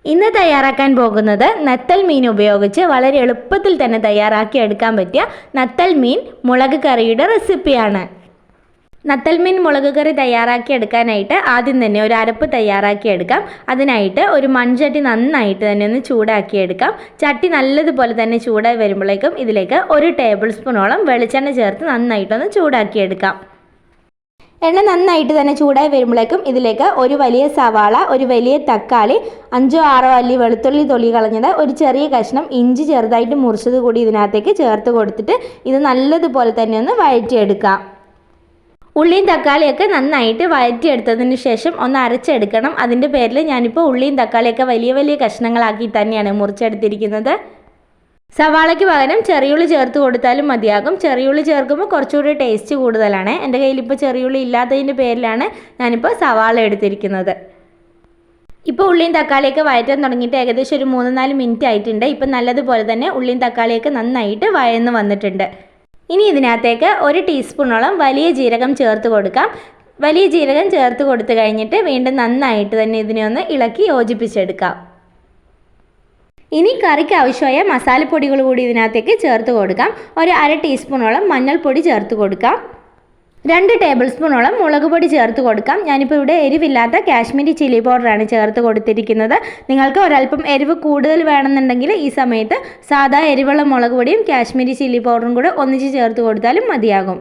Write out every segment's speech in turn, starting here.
ഇന്ന് തയ്യാറാക്കാൻ പോകുന്നത് നത്തൽ മീൻ ഉപയോഗിച്ച് വളരെ എളുപ്പത്തിൽ തന്നെ തയ്യാറാക്കി എടുക്കാൻ പറ്റിയ നത്തൽ മീൻ മുളക് കറിയുടെ റെസിപ്പിയാണ്. നത്തൽ മീൻ മുളക് കറി തയ്യാറാക്കി എടുക്കാനായിട്ട് ആദ്യം തന്നെ ഒരു അരപ്പ് തയ്യാറാക്കി എടുക്കാം. അതിനായിട്ട് ഒരു മൺചട്ടി നന്നായിട്ട് തന്നെ ഒന്ന് ചൂടാക്കി എടുക്കാം. ചട്ടി നല്ലതുപോലെ തന്നെ ചൂടായി വരുമ്പോഴേക്കും ഇതിലേക്ക് 1 ടേബിൾ സ്പൂണോളം വെളിച്ചെണ്ണ ചേർത്ത് നന്നായിട്ടൊന്ന് ചൂടാക്കി എടുക്കാം. എണ്ണ നന്നായിട്ട് തന്നെ ചൂടായി വരുമ്പോഴേക്കും ഇതിലേക്ക് ഒരു വലിയ സവാള, ഒരു വലിയ തക്കാളി, 5-6 അല്ലി വെളുത്തുള്ളി തൊലി കളഞ്ഞത്, ഒരു ചെറിയ കഷ്ണം ഇഞ്ചി ചെറുതായിട്ട് മുറിച്ചത് കൂടി ഇതിനകത്തേക്ക് ചേർത്ത് കൊടുത്തിട്ട് ഇത് നല്ലതുപോലെ തന്നെ ഒന്ന് വഴറ്റിയെടുക്കാം. ഉള്ളിയും തക്കാളിയൊക്കെ നന്നായിട്ട് വഴറ്റിയെടുത്തതിന് ശേഷം ഒന്ന് അരച്ചെടുക്കണം. അതിൻ്റെ പേരിൽ ഞാനിപ്പോൾ ഉള്ളിയും തക്കാളിയൊക്കെ വലിയ വലിയ കഷ്ണങ്ങളാക്കി തന്നെയാണ് മുറിച്ചെടുത്തിരിക്കുന്നത്. സവാളയ്ക്ക് പകരം ചെറിയുള്ളി ചേർത്ത് കൊടുത്താലും മതിയാകും. ചെറിയുള്ളി ചേർക്കുമ്പോൾ കുറച്ചുകൂടി ടേസ്റ്റ് കൂടുതലാണ്. എൻ്റെ കയ്യിലിപ്പോൾ ചെറിയുള്ളി ഇല്ലാത്തതിൻ്റെ പേരിലാണ് ഞാനിപ്പോൾ സവാള എടുത്തിരിക്കുന്നത്. ഇപ്പോൾ ഉള്ളിയും തക്കാളിയൊക്കെ വഴറ്റാൻ തുടങ്ങിയിട്ട് ഏകദേശം ഒരു 3-4 മിനിറ്റ് ആയിട്ടുണ്ട്. ഇപ്പം നല്ലതുപോലെ തന്നെ ഉള്ളിയും തക്കാളിയൊക്കെ നന്നായിട്ട് വഴന്ന് വന്നിട്ടുണ്ട്. ഇനി ഇതിനകത്തേക്ക് 1 ടീസ്പൂണോളം വലിയ ജീരകം ചേർത്ത് കൊടുക്കാം. വലിയ ജീരകം ചേർത്ത് കൊടുത്തു കഴിഞ്ഞിട്ട് വീണ്ടും നന്നായിട്ട് തന്നെ ഇതിനെ ഒന്ന് ഇളക്കി യോജിപ്പിച്ചെടുക്കാം. ഇനി കറിക്ക് ആവശ്യമായ മസാലപ്പൊടികൾ കൂടി ഇതിനകത്തേക്ക് ചേർത്ത് കൊടുക്കാം. ഒരു 1/2 ടീസ്പൂണോളം മഞ്ഞൾപ്പൊടി ചേർത്ത് കൊടുക്കാം. 2 ടേബിൾ സ്പൂണോളം മുളക് പൊടി ചേർത്ത് കൊടുക്കാം. ഞാനിപ്പോൾ ഇവിടെ എരിവില്ലാത്ത കാശ്മീരി ചില്ലി പൗഡറാണ് ചേർത്ത് കൊടുത്തിരിക്കുന്നത്. നിങ്ങൾക്ക് ഒരല്പം എരിവ് കൂടുതൽ വേണമെന്നുണ്ടെങ്കിൽ ഈ സമയത്ത് സാധാ എരിവുള്ള മുളക് പൊടിയും കാശ്മീരി ചില്ലി പൗഡറും കൂടെ ഒന്നിച്ച് ചേർത്ത് കൊടുത്താലും മതിയാകും.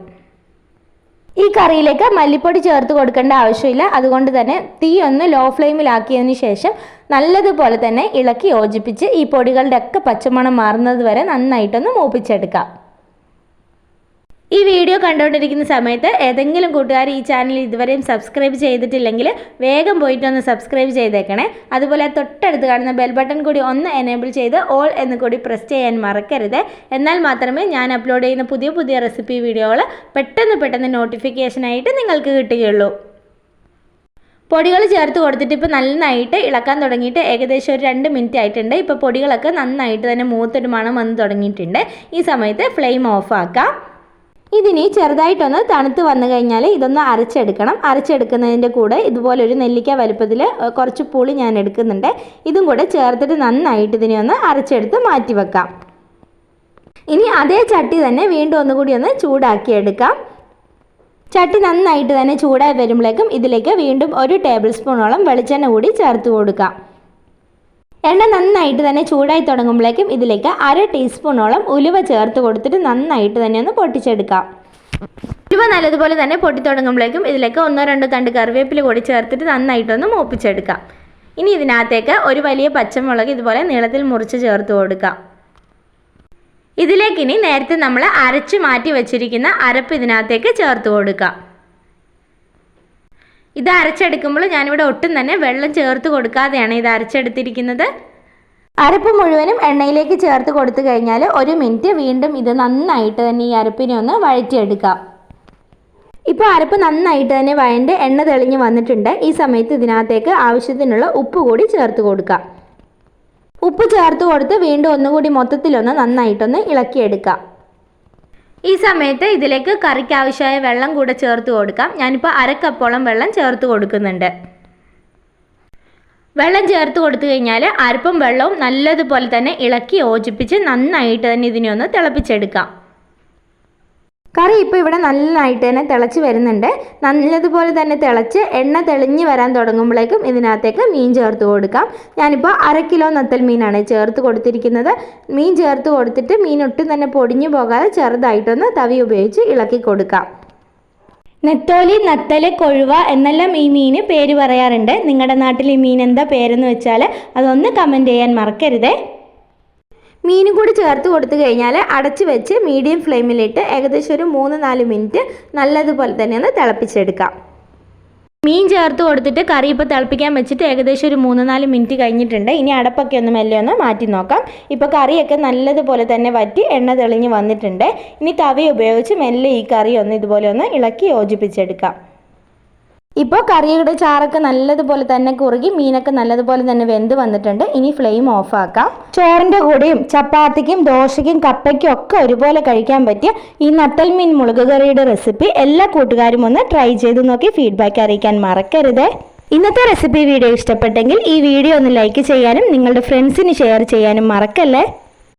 ഈ കറിയിലേക്ക് മല്ലിപ്പൊടി ചേർത്ത് കൊടുക്കേണ്ട ആവശ്യമില്ല. അതുകൊണ്ട് തന്നെ തീ ഒന്ന് ലോ ഫ്ലെയിമിലാക്കിയതിന് ശേഷം നല്ലതുപോലെ തന്നെ ഇളക്കി യോജിപ്പിച്ച് ഈ പൊടികളുടെ ഒക്കെ പച്ചമണം മാറുന്നത് വരെ നന്നായിട്ടൊന്ന് മൂപ്പിച്ചെടുക്കാം. ഈ വീഡിയോ കണ്ടുകൊണ്ടിരിക്കുന്ന സമയത്ത് ഏതെങ്കിലും കൂട്ടുകാർ ഈ ചാനൽ ഇതുവരെയും സബ്സ്ക്രൈബ് ചെയ്തിട്ടില്ലെങ്കിൽ വേഗം പോയിട്ടൊന്ന് സബ്സ്ക്രൈബ് ചെയ്തേക്കണേ. അതുപോലെ തൊട്ടടുത്ത് കാണുന്ന ബെൽ ബട്ടൺ കൂടി ഒന്ന് എനേബിൾ ചെയ്ത് ഓൾ എന്ന് കൂടി പ്രസ് ചെയ്യാൻ മറക്കരുത്. എന്നാൽ മാത്രമേ ഞാൻ അപ്ലോഡ് ചെയ്യുന്ന പുതിയ പുതിയ റെസിപ്പി വീഡിയോകൾ പെട്ടെന്ന് നോട്ടിഫിക്കേഷനായിട്ട് നിങ്ങൾക്ക് കിട്ടുകയുള്ളൂ. പൊടികൾ ചേർത്ത് കൊടുത്തിട്ട് ഇപ്പോൾ നന്നായിട്ട് ഇളക്കാൻ തുടങ്ങിയിട്ട് ഏകദേശം ഒരു 2 മിനിറ്റ് ആയിട്ടുണ്ട്. ഇപ്പോൾ പൊടികളൊക്കെ നന്നായിട്ട് തന്നെ മൂത്തൊരു മണം വന്ന് തുടങ്ങിയിട്ടുണ്ട്. ഈ സമയത്ത് ഫ്ലെയിം ഓഫ് ആക്കാം. ഇതിനി ചെറുതായിട്ടൊന്ന് തണുത്ത് വന്നു കഴിഞ്ഞാൽ ഇതൊന്ന് അരച്ചെടുക്കണം. അരച്ചെടുക്കുന്നതിൻ്റെ കൂടെ ഇതുപോലൊരു നെല്ലിക്ക വലുപ്പത്തിൽ കുറച്ച് പുളി ഞാൻ എടുക്കുന്നുണ്ട്. ഇതും കൂടെ ചേർത്തിട്ട് നന്നായിട്ട് ഇതിനെ ഒന്ന് അരച്ചെടുത്ത് മാറ്റി വെക്കാം. ഇനി അതേ ചട്ടി തന്നെ വീണ്ടും ഒന്നുകൂടി ഒന്ന് ചൂടാക്കിയെടുക്കാം. ചട്ടി നന്നായിട്ട് തന്നെ ചൂടായി വരുമ്പോഴേക്കും ഇതിലേക്ക് വീണ്ടും 1 ടേബിൾ സ്പൂണോളം വെളിച്ചെണ്ണ കൂടി ചേർത്ത് കൊടുക്കാം. എണ്ണ നന്നായിട്ട് തന്നെ ചൂടായി തുടങ്ങുമ്പോഴേക്കും ഇതിലേക്ക് 1/2 ടീസ്പൂണോളം ഉലുവ ചേർത്ത് കൊടുത്തിട്ട് നന്നായിട്ട് തന്നെ ഒന്ന് പൊട്ടിച്ചെടുക്കാം. ഉലുവ നല്ലതുപോലെ തന്നെ പൊട്ടി തുടങ്ങുമ്പോഴേക്കും ഇതിലേക്ക് 1-2 തണ്ട് കറിവേപ്പില കൂടി ചേർത്തിട്ട് നന്നായിട്ടൊന്ന് മൂപ്പിച്ചെടുക്കാം. ഇനി ഇതിനകത്തേക്ക് ഒരു വലിയ പച്ചമുളക് ഇതുപോലെ നീളത്തിൽ മുറിച്ച് ചേർത്ത് കൊടുക്കാം. ഇതിലേക്ക് ഇനി നേരത്തെ നമ്മൾ അരച്ച് മാറ്റി വെച്ചിരിക്കുന്ന അരപ്പ് ഇതിനകത്തേക്ക് ചേർത്ത് കൊടുക്കാം. ഇത് അരച്ചെടുക്കുമ്പോൾ ഞാനിവിടെ ഒട്ടും തന്നെ വെള്ളം ചേർത്ത് കൊടുക്കാതെയാണ് ഇത് അരച്ചെടുത്തിരിക്കുന്നത്. അരപ്പ് മുഴുവനും എണ്ണയിലേക്ക് ചേർത്ത് കൊടുത്തു കഴിഞ്ഞാൽ 1 മിനിറ്റ് വീണ്ടും ഇത് നന്നായിട്ട് തന്നെ ഈ അരപ്പിനെ ഒന്ന് വഴറ്റിയെടുക്കാം. ഇപ്പോൾ അരപ്പ് നന്നായിട്ട് തന്നെ വഴണ്ട് എണ്ണ തെളിഞ്ഞ് വന്നിട്ടുണ്ട്. ഈ സമയത്ത് ഇതിനകത്തേക്ക് ആവശ്യത്തിനുള്ള ഉപ്പ് കൂടി ചേർത്ത് കൊടുക്കാം. ഉപ്പ് ചേർത്ത് കൊടുത്ത് വീണ്ടും ഒന്നുകൂടി മൊത്തത്തിലൊന്ന് നന്നായിട്ടൊന്ന് ഇളക്കിയെടുക്കാം. ഈ സമയത്ത് ഇതിലേക്ക് കറിക്ക് ആവശ്യമായ വെള്ളം കൂടെ ചേർത്ത് കൊടുക്കാം. ഞാനിപ്പോൾ 1/2 കപ്പോളം വെള്ളം ചേർത്ത് കൊടുക്കുന്നുണ്ട്. വെള്ളം ചേർത്ത് കൊടുത്തു കഴിഞ്ഞാൽ അരപ്പും വെള്ളവും നല്ലതുപോലെ തന്നെ ഇളക്കി യോജിപ്പിച്ച് നന്നായിട്ട് തന്നെ ഇതിനെ ഒന്ന് തിളപ്പിച്ചെടുക്കാം. കറി ഇപ്പോൾ ഇവിടെ നന്നായിട്ട് തന്നെ തിളച്ച് വരുന്നുണ്ട്. നല്ലതുപോലെ തന്നെ തിളച്ച് എണ്ണ തെളിഞ്ഞ് വരാൻ തുടങ്ങുമ്പോഴേക്കും ഇതിനകത്തേക്ക് മീൻ ചേർത്ത് കൊടുക്കാം. ഞാനിപ്പോൾ 1/2 കിലോ നത്തൽ മീനാണ് ചേർത്ത് കൊടുത്തിരിക്കുന്നത്. മീൻ ചേർത്ത് കൊടുത്തിട്ട് മീൻ ഒട്ടും തന്നെ പൊടിഞ്ഞു പോകാതെ ചെറുതായിട്ടൊന്ന് തവി ഉപയോഗിച്ച് ഇളക്കി കൊടുക്കാം. നെത്തോലി, നത്തല്, കൊഴുവ എന്നെല്ലാം ഈ മീന് പേര് പറയാറുണ്ട്. നിങ്ങളുടെ നാട്ടിൽ ഈ മീൻ എന്താ പേരെന്ന് വെച്ചാൽ അതൊന്ന് കമൻറ്റ് ചെയ്യാൻ മറക്കരുതേ. മീനും കൂടി ചേർത്ത് കൊടുത്തു കഴിഞ്ഞാൽ അടച്ച് വെച്ച് മീഡിയം ഫ്ലെയിമിലിട്ട് ഏകദേശം ഒരു 3-4 മിനിറ്റ് നല്ലതുപോലെ തന്നെ ഒന്ന് തിളപ്പിച്ചെടുക്കാം. മീൻ ചേർത്ത് കൊടുത്തിട്ട് കറി ഇപ്പോൾ തിളപ്പിക്കാൻ വെച്ചിട്ട് ഏകദേശം ഒരു 3-4 മിനിറ്റ് കഴിഞ്ഞിട്ടുണ്ട്. ഇനി അടപ്പൊക്കെ ഒന്ന് മെല്ലെ ഒന്ന് മാറ്റി നോക്കാം. ഇപ്പോൾ കറിയൊക്കെ നല്ലതുപോലെ തന്നെ വറ്റി എണ്ണ തെളിഞ്ഞ് വന്നിട്ടുണ്ട്. ഇനി തവി ഉപയോഗിച്ച് മെല്ലെ ഈ കറി ഒന്ന് ഇതുപോലെ ഒന്ന് ഇളക്കി യോജിപ്പിച്ചെടുക്കാം. ഇപ്പോൾ കറിയുടെ ചാറൊക്കെ നല്ലതുപോലെ തന്നെ കുറുകി മീനൊക്കെ നല്ലതുപോലെ തന്നെ വെന്ത് വന്നിട്ടുണ്ട്. ഇനി ഫ്ലെയിം ഓഫ് ആക്കാം. ചോറിൻ്റെ കൂടെയും ചപ്പാത്തിക്കും ദോശയ്ക്കും കപ്പയ്ക്കും ഒക്കെ ഒരുപോലെ കഴിക്കാൻ പറ്റിയ ഈ നത്തൽ മീൻ മുളക് കറിയുടെ റെസിപ്പി എല്ലാ കൂട്ടുകാരും ഒന്ന് ട്രൈ ചെയ്ത് നോക്കി ഫീഡ്ബാക്ക് അറിയിക്കാൻ മറക്കരുത്. ഇന്നത്തെ റെസിപ്പി വീഡിയോ ഇഷ്ടപ്പെട്ടെങ്കിൽ ഈ വീഡിയോ ഒന്ന് ലൈക്ക് ചെയ്യാനും നിങ്ങളുടെ ഫ്രണ്ട്സിന് ഷെയർ ചെയ്യാനും മറക്കല്ലേ.